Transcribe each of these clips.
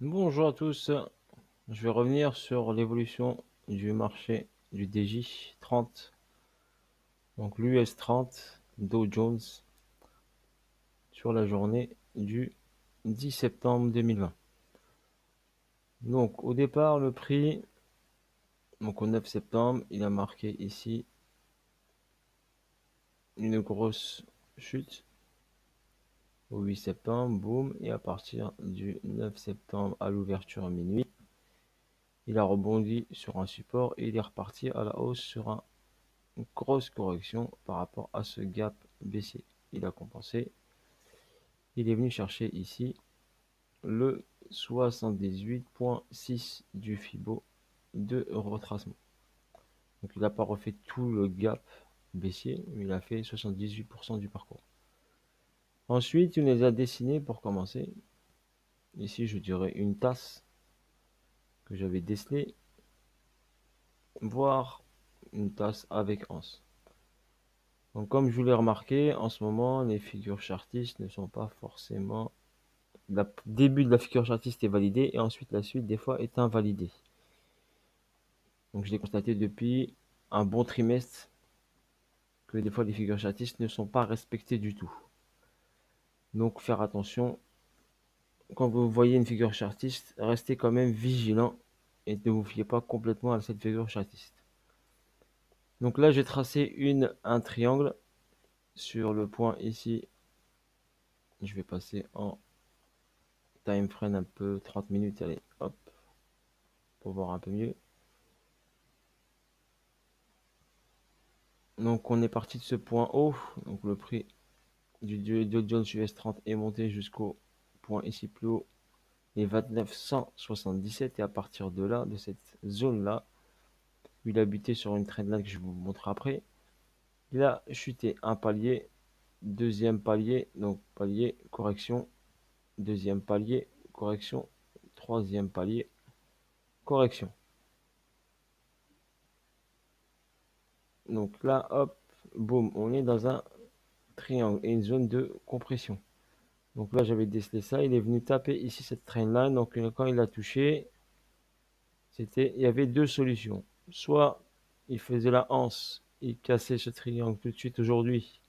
Bonjour à tous, je vais revenir sur l'évolution du marché du DJ30, donc l'US30 Dow Jones sur la journée du 10 septembre 2020. Donc au départ le prix, donc au 9 septembre, il a marqué ici une grosse chute. Au 8 septembre, boum, et à partir du 9 septembre à l'ouverture à minuit, il a rebondi sur un support et il est reparti à la hausse sur une grosse correction par rapport à ce gap baissier. Il a compensé. Il est venu chercher ici le 78.6 du Fibo de retracement. Donc il n'a pas refait tout le gap baissier, mais il a fait 78% du parcours. Ensuite, il les a dessinés pour commencer. Ici, je dirais une tasse que j'avais décelée, voire une tasse avec anse. Donc comme je vous l'ai remarqué, en ce moment, les figures chartistes ne sont pas forcément... Le début de la figure chartiste est validé et ensuite la suite des fois est invalidée. Donc je l'ai constaté depuis un bon trimestre que des fois les figures chartistes ne sont pas respectées du tout. Donc faire attention, quand vous voyez une figure chartiste, restez quand même vigilant et ne vous fiez pas complètement à cette figure chartiste. Donc là j'ai tracé un triangle sur le point ici. Je vais passer en time frame un peu 30 minutes, allez hop, pour voir un peu mieux. Donc on est parti de ce point haut, donc le prix du Dow Jones US30 est monté jusqu'au point ici plus haut, les 2977, et à partir de là, de cette zone là, il a buté sur une trendline que je vous montre après. Il a chuté un palier, deuxième palier, donc palier, correction, deuxième palier, correction, troisième palier, correction. Donc là, hop, boum, on est dans un triangle et une zone de compression. Donc là, j'avais décelé ça. Il est venu taper ici cette trendline. Donc quand il a touché, il y avait deux solutions. Soit il faisait la anse, il cassait ce triangle tout de suite aujourd'hui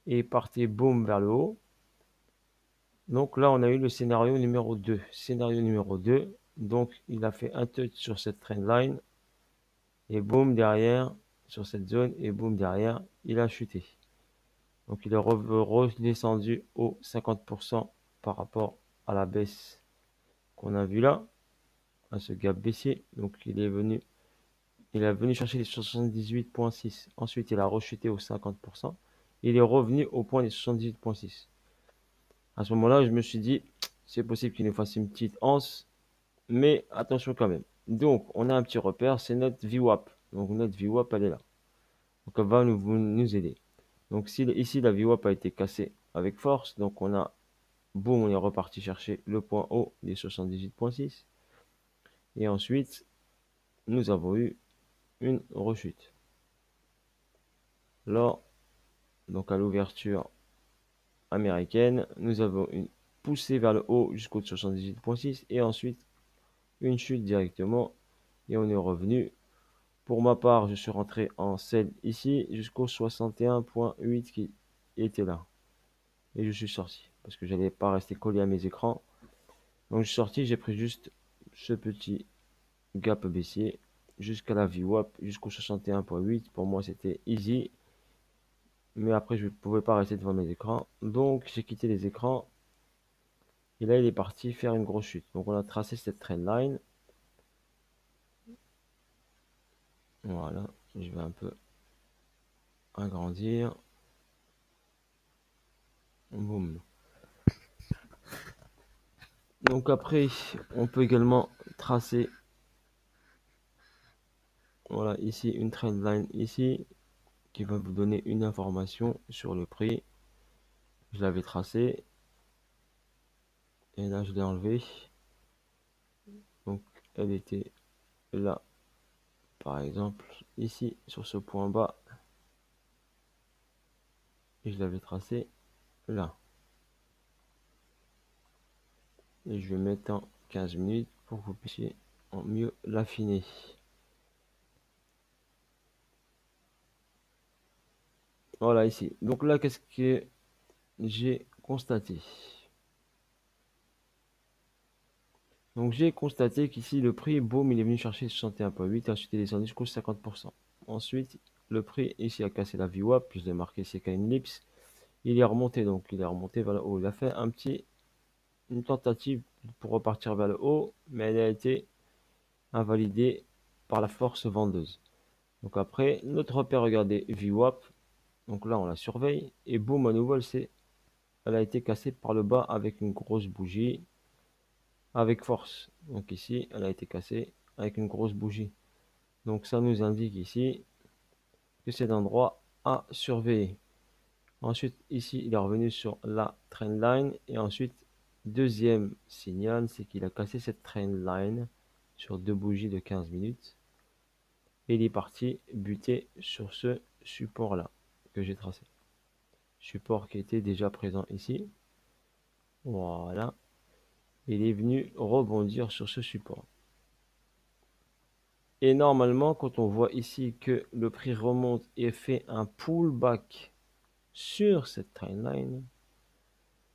et partait boum vers le haut. Donc là, on a eu le scénario numéro 2. Scénario numéro 2. Donc il a fait un touch sur cette trendline et boum derrière sur cette zone et boum derrière, il a chuté. Donc il est redescendu au 50% par rapport à la baisse qu'on a vu là, à ce gap baissier. Donc il est venu chercher les 78.6. Ensuite, il a rechuté au 50%. Il est revenu au point des 78.6. À ce moment-là, je me suis dit, c'est possible qu'il nous fasse une petite anse, mais attention quand même. Donc, on a un petit repère, c'est notre VWAP. Donc, notre VWAP, elle est là. Donc, elle va nous aider. Donc, ici, la VWAP a été cassée avec force. Donc, boum, on est reparti chercher le point haut des 78.6. Et ensuite, nous avons eu une rechute. Là, donc à l'ouverture américaine, nous avons une poussée vers le haut jusqu'au 78.6 et ensuite une chute directement et on est revenu. Pour ma part, je suis rentré en sell ici jusqu'au 61.8 qui était là et je suis sorti parce que j'allais pas rester collé à mes écrans. Donc je suis sorti, j'ai pris juste ce petit gap baissier jusqu'à la VWAP jusqu'au 61.8. Pour moi, c'était easy. Mais après, je ne pouvais pas rester devant mes écrans. Donc, j'ai quitté les écrans. Et là, il est parti faire une grosse chute. Donc, on a tracé cette trendline. Voilà. Je vais un peu agrandir. Boum. Donc, après, on peut également tracer, voilà, ici, une trendline ici, qui va vous donner une information sur le prix. Je l'avais tracé. Et là, je l'ai enlevé. Donc, elle était là. Par exemple, ici, sur ce point bas. Et je l'avais tracé là. Et je vais mettre en 15 minutes pour que vous puissiez en mieux l'affiner. Voilà ici. Donc là, qu'est-ce que j'ai constaté? Donc j'ai constaté qu'ici le prix, boum, il est venu chercher 61,8, ensuite il est descendu jusqu'au 50%. Ensuite, le prix ici a cassé la VWAP, je l'ai marqué c'est une ellipse. Il est remonté, donc il est remonté vers le haut. Il a fait une tentative pour repartir vers le haut, mais elle a été invalidée par la force vendeuse. Donc après, notre repère, regardez, VWAP, donc là on la surveille, et boum, à nouveau elle a été cassée par le bas avec une grosse bougie, avec force. Donc ici, elle a été cassée avec une grosse bougie. Donc ça nous indique ici que c'est l'endroit à surveiller. Ensuite, ici, il est revenu sur la trendline. Et ensuite, deuxième signal, c'est qu'il a cassé cette trendline sur deux bougies de 15 minutes. Et il est parti buter sur ce support-là que j'ai tracé. Support qui était déjà présent ici. Voilà. Il est venu rebondir sur ce support. Et normalement, quand on voit ici que le prix remonte et fait un pullback sur cette trendline,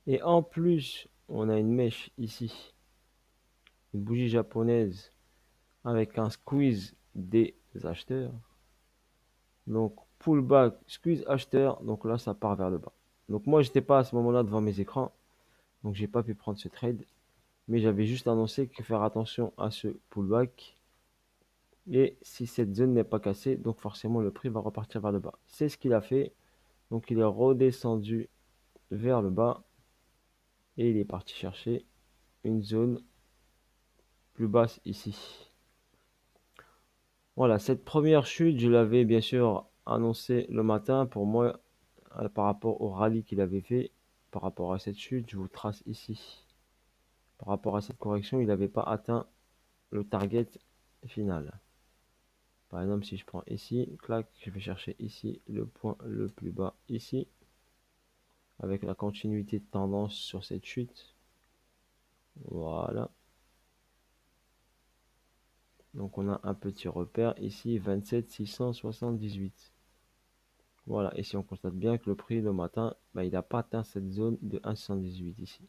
et en plus, on a une mèche ici, une bougie japonaise avec un squeeze des acheteurs. Donc, pullback, squeeze acheteur, donc là, ça part vers le bas. Donc, moi, j'étais pas à ce moment-là devant mes écrans, donc j'ai pas pu prendre ce trade, mais j'avais juste annoncé que faire attention à ce pullback. Et si cette zone n'est pas cassée, donc forcément le prix va repartir vers le bas. C'est ce qu'il a fait. Donc il est redescendu vers le bas et il est parti chercher une zone plus basse ici. Voilà, cette première chute, je l'avais bien sûr annoncé le matin. Pour moi, par rapport au rallye qu'il avait fait, par rapport à cette chute, je vous trace ici. Par rapport à cette correction, il n'avait pas atteint le target final. Par exemple, si je prends ici, clac, je vais chercher ici le point le plus bas ici, avec la continuité de tendance sur cette chute. Voilà. Donc on a un petit repère ici, 27 678. Voilà, et si on constate bien que le prix le matin, bah, il n'a pas atteint cette zone de 1,78 ici.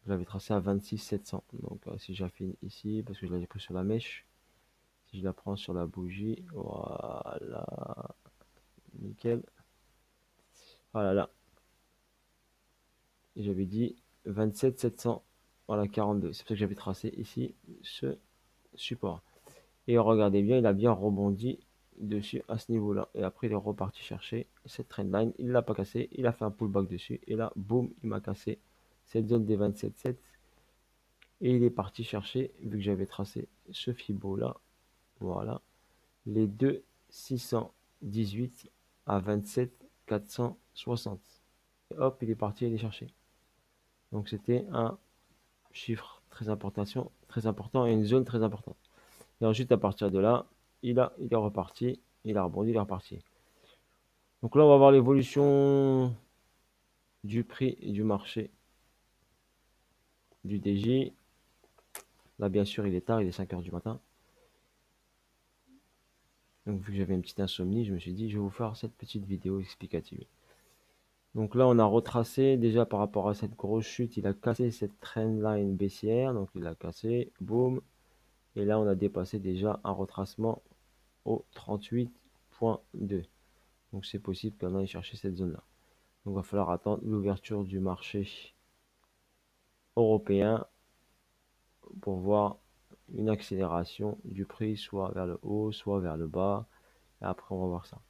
Je l'avais tracé à 26 700. Donc si j'affine ici, parce que je l'avais pris sur la mèche, si je la prends sur la bougie, voilà, nickel. Voilà, là, j'avais dit 27 700, voilà 42. C'est pour ça que j'avais tracé ici ce support. Et regardez bien, il a bien rebondi dessus à ce niveau-là. Et après, il est reparti chercher cette trendline. Il ne l'a pas cassé. Il a fait un pullback dessus. Et là, boum, il m'a cassé cette zone des 27,7. Et il est parti chercher, vu que j'avais tracé ce Fibo-là, voilà, les 2,618 à 27,460. Et hop, il est parti aller chercher. Donc, c'était un chiffre très important et une zone très importante. Et ensuite, à partir de là, il est reparti, il a rebondi, il est reparti. Donc là, on va voir l'évolution du prix et du marché du DJ. Là, bien sûr, il est tard, il est 5 heures du matin. Donc, vu que j'avais une petite insomnie, je me suis dit, je vais vous faire cette petite vidéo explicative. Donc là, on a retracé déjà par rapport à cette grosse chute, il a cassé cette trendline baissière. Donc, il a cassé, boum. Et là, on a dépassé déjà un retracement au 38,2. Donc, c'est possible qu'on aille chercher cette zone-là. Donc, il va falloir attendre l'ouverture du marché européen pour voir une accélération du prix, soit vers le haut, soit vers le bas. Et après, on va voir ça.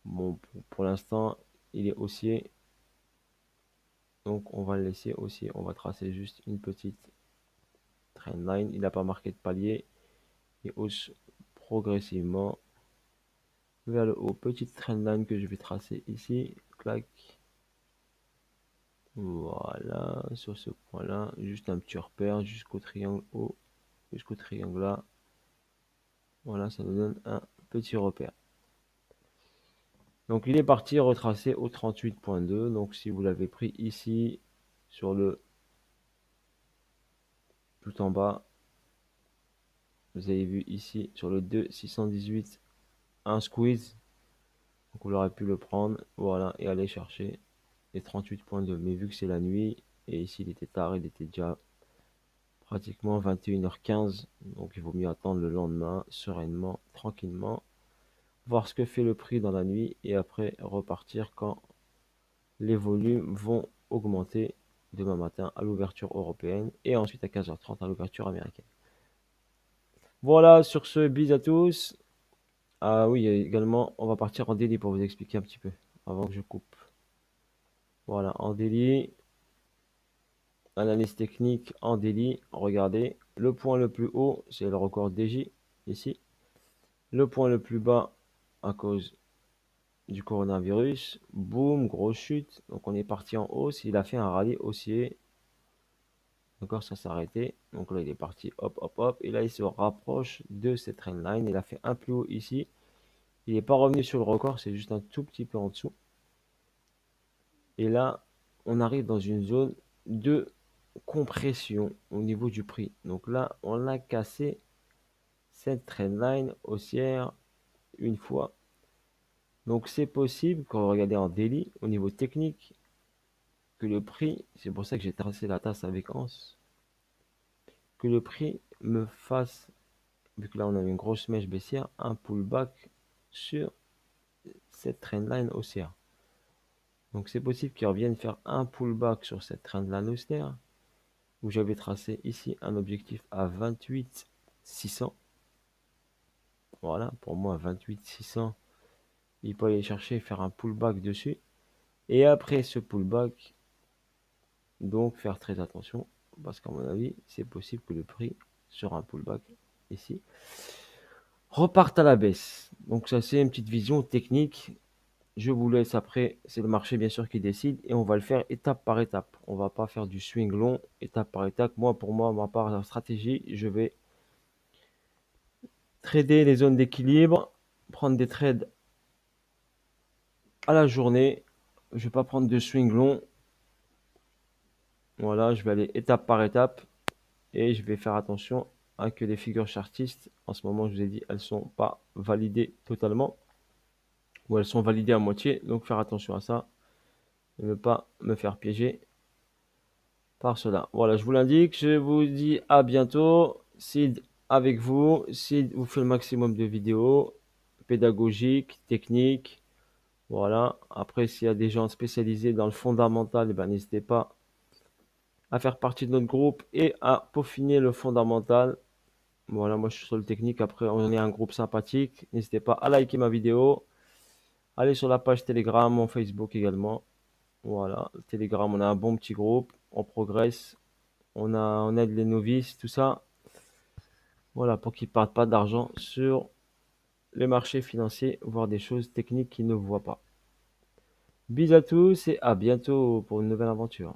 Bon, pour l'instant, il est haussier. Donc, on va le laisser haussier. On va tracer juste une petite trendline. Il n'a pas marqué de palier. Il hausse progressivement vers le haut. Petite trendline que je vais tracer ici. Clac. Voilà, sur ce point-là, juste un petit repère jusqu'au triangle haut, jusqu'au triangle là. Voilà, ça nous donne un petit repère. Donc il est parti retracer au 38,2. Donc si vous l'avez pris ici sur le tout en bas. Vous avez vu ici sur le 2,618 un squeeze. Donc vous aurez pu le prendre, voilà, et aller chercher les 38,2. Mais vu que c'est la nuit, et ici il était tard, il était déjà pratiquement 21h15. Donc il vaut mieux attendre le lendemain, sereinement, tranquillement, voir ce que fait le prix dans la nuit, et après repartir quand les volumes vont augmenter demain matin à l'ouverture européenne, et ensuite à 15h30 à l'ouverture américaine. Voilà, sur ce, bis à tous. Ah oui, également, on va partir en daily pour vous expliquer un petit peu, avant que je coupe. Voilà, en daily, analyse technique en daily, regardez, le point le plus haut, c'est le record DJ, ici. Le point le plus bas, à cause du coronavirus, boum, grosse chute, donc on est parti en hausse, il a fait un rallye haussier, d'accord, ça s'est arrêté, donc là il est parti, hop, hop, hop, et là il se rapproche de cette trendline, il a fait un plus haut ici, il n'est pas revenu sur le record, c'est juste un tout petit peu en dessous. Et là, on arrive dans une zone de compression au niveau du prix. Donc là, on a cassé cette trendline haussière une fois. Donc c'est possible, quand vous regardez en daily, au niveau technique, que le prix, c'est pour ça que j'ai tracé la tasse avec Anse, que le prix me fasse, vu que là on a une grosse mèche baissière, un pullback sur cette trendline haussière. Donc c'est possible qu'ils reviennent faire un pullback sur cette trendline haussière, où j'avais tracé ici un objectif à 28 600. Voilà, pour moi 28 600, il peut aller chercher et faire un pullback dessus. Et après ce pullback, donc faire très attention, parce qu'à mon avis, c'est possible que le prix sur un pullback ici reparte à la baisse. Donc ça c'est une petite vision technique. Je vous laisse après, c'est le marché bien sûr qui décide et on va le faire étape par étape. On va pas faire du swing long, étape par étape. Moi, pour moi, ma part, la stratégie, je vais trader les zones d'équilibre, prendre des trades à la journée. Je vais pas prendre de swing long. Voilà, je vais aller étape par étape et je vais faire attention à que les figures chartistes, en ce moment, je vous ai dit, elles sont pas validées totalement ou elles sont validées à moitié. Donc faire attention à ça et ne pas me faire piéger par cela. Voilà, je vous l'indique. Je vous dis à bientôt. Sid avec vous. Sid vous fait le maximum de vidéos pédagogiques, techniques. Voilà. Après, s'il y a des gens spécialisés dans le fondamental, eh ben, n'hésitez pas à faire partie de notre groupe et à peaufiner le fondamental. Voilà, moi je suis sur le technique. Après, on est un groupe sympathique. N'hésitez pas à liker ma vidéo. Allez sur la page Telegram, mon Facebook également. Voilà, Telegram, on a un bon petit groupe. On progresse. On aide les novices, tout ça. Voilà, pour qu'ils ne perdent pas d'argent sur les marchés financiers, voire des choses techniques qu'ils ne voient pas. Bisous à tous et à bientôt pour une nouvelle aventure.